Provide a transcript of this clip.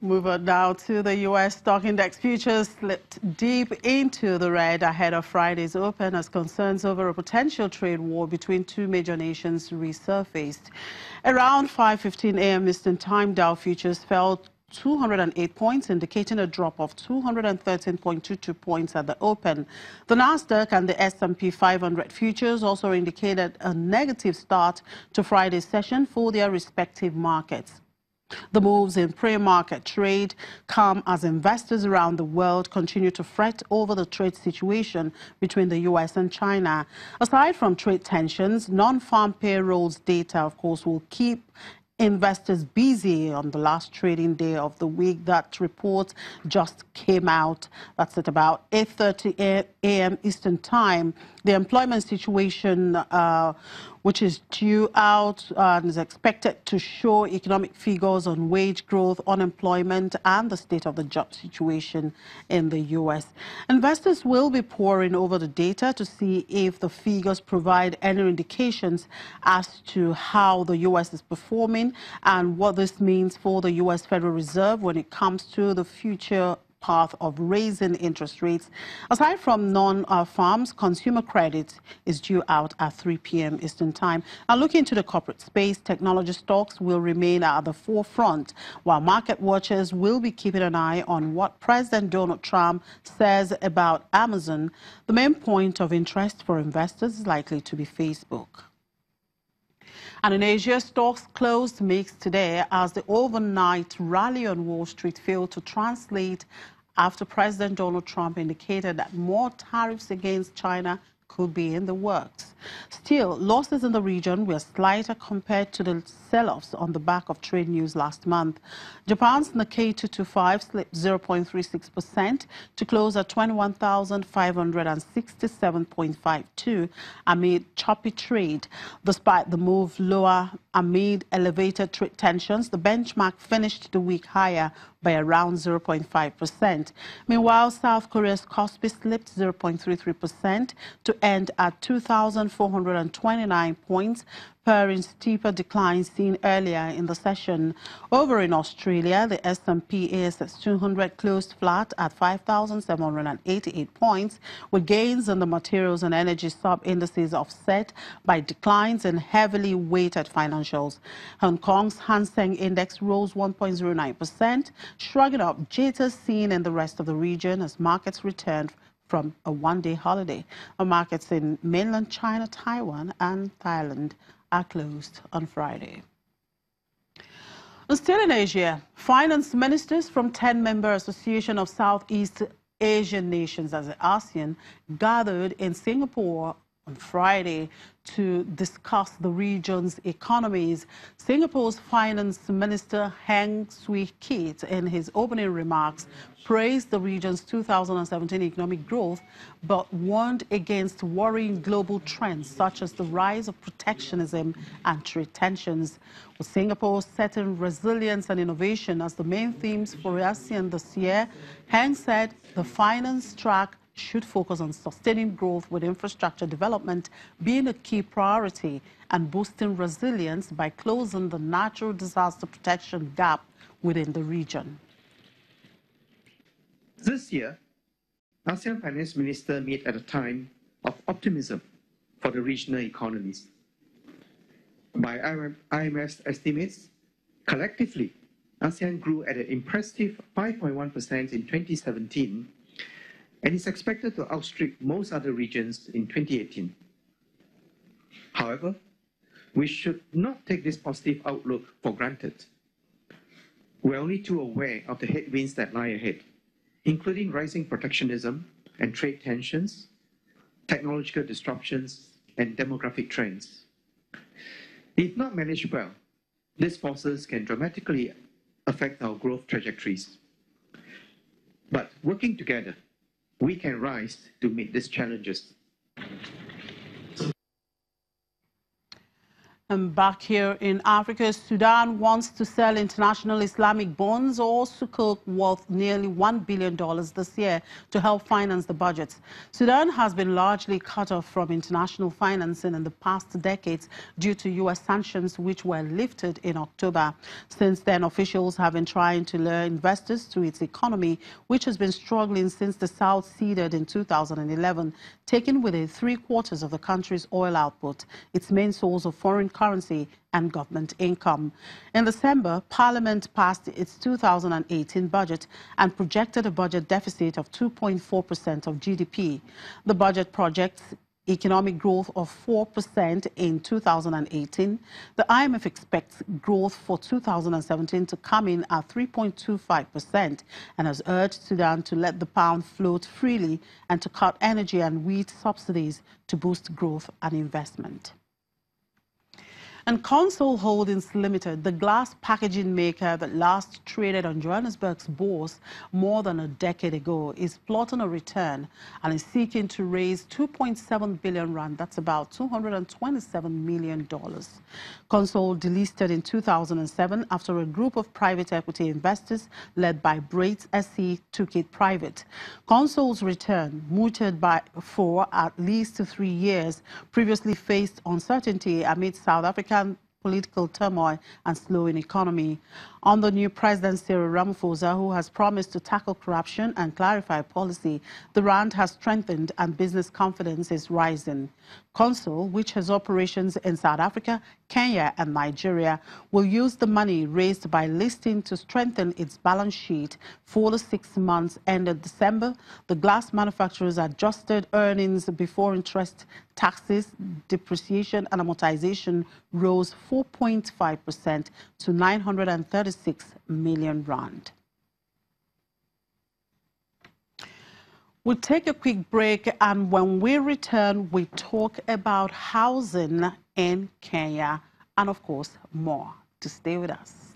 Move on now to the U.S. stock index futures slipped deep into the red ahead of Friday's open as concerns over a potential trade war between two major nations resurfaced. Around 5:15 a.m. Eastern Time, Dow futures fell 208 points, indicating a drop of 213.22 points at the open. The Nasdaq and the S&P 500 futures also indicated a negative start to Friday's session for their respective markets. The moves in pre-market trade come as investors around the world continue to fret over the trade situation between the U.S. and China. Aside from trade tensions, non-farm payrolls data, of course, will keep investors busy on the last trading day of the week. That report just came out. That's at about 8:30 a.m. Eastern Time. The employment situation, which is due out and is expected to show economic figures on wage growth, unemployment, and the state of the job situation in the U.S. Investors will be poring over the data to see if the figures provide any indications as to how the U.S. is performing and what this means for the U.S. Federal Reserve when it comes to the future path of raising interest rates. Aside from non-farms, consumer credit is due out at 3 p.m. Eastern Time. And looking into the corporate space, technology stocks will remain at the forefront, while market watchers will be keeping an eye on what President Donald Trump says about Amazon. The main point of interest for investors is likely to be Facebook. And in Asia, stocks closed mixed today as the overnight rally on Wall Street failed to translate after President Donald Trump indicated that more tariffs against China could be in the works. Still, losses in the region were slighter compared to the sell-offs on the back of trade news last month. Japan's Nikkei 225 slipped 0.36% to close at 21,567.52 amid choppy trade. Despite the move lower amid elevated trade tensions, the benchmark finished the week higher by around 0.5%. Meanwhile, South Korea's Kospi slipped 0.33% to end at 2,429 points, pairing steeper declines seen earlier in the session. Over in Australia, the S&P ASX 200 closed flat at 5,788 points, with gains in the materials and energy sub-indices offset by declines in heavily weighted financials. Hong Kong's Hang Seng Index rose 1.09%, shrugging up jitters seen in the rest of the region as markets returned from a one-day holiday. Markets in mainland China, Taiwan, and Thailand are closed on Friday. And still in Asia, finance ministers from 10-member Association of Southeast Asian Nations, as the ASEAN, gathered in Singapore on Friday to discuss the region's economies. Singapore's Finance Minister Heng Swee Keat, in his opening remarks, praised the region's 2017 economic growth, but warned against worrying global trends such as the rise of protectionism and trade tensions. With Singapore setting resilience and innovation as the main themes for ASEAN this year, Heng said the finance track should focus on sustaining growth, with infrastructure development being a key priority, and boosting resilience by closing the natural disaster protection gap within the region. This year, ASEAN finance ministers meet at a time of optimism for the regional economies. By IMF's estimates, collectively, ASEAN grew at an impressive 5.1% in 2017 and is expected to outstrip most other regions in 2018. However, we should not take this positive outlook for granted. We're only too aware of the headwinds that lie ahead, including rising protectionism and trade tensions, technological disruptions, and demographic trends. If not managed well, these forces can dramatically affect our growth trajectories. But working together, we can rise to meet these challenges. And back here in Africa, Sudan wants to sell international Islamic bonds or sukuk worth nearly $1 billion this year to help finance the budgets. Sudan has been largely cut off from international financing in the past decades due to U.S. sanctions, which were lifted in October. Since then, officials have been trying to lure investors to its economy, which has been struggling since the South ceded in 2011, taking within 3/4 of the country's oil output, its main source of foreign currency and government income. In December, Parliament passed its 2018 budget and projected a budget deficit of 2.4% of GDP. The budget projects economic growth of 4% in 2018. The IMF expects growth for 2017 to come in at 3.25% and has urged Sudan to let the pound float freely and to cut energy and wheat subsidies to boost growth and investment. And Consol Holdings Limited, the glass packaging maker that last traded on Johannesburg's bourse more than a decade ago, is plotting a return and is seeking to raise 2.7 billion rand, that's about $227 million. Consol delisted in 2007 after a group of private equity investors led by Braids SC took it private. Consol's return, mooted for at least 3 years, previously faced uncertainty amid South African political turmoil and slowing economy. Under new President Cyril Ramaphosa, who has promised to tackle corruption and clarify policy, the rand has strengthened and business confidence is rising. Consol, which has operations in South Africa, Kenya and Nigeria, will use the money raised by listing to strengthen its balance sheet. For the 6 months ended December, the glass manufacturers adjusted earnings before interest, taxes, depreciation and amortization rose 4.5% to 936 million rand. We'll take a quick break, and when we return, we talk about housing in Kenya and, of course, more. To stay with us.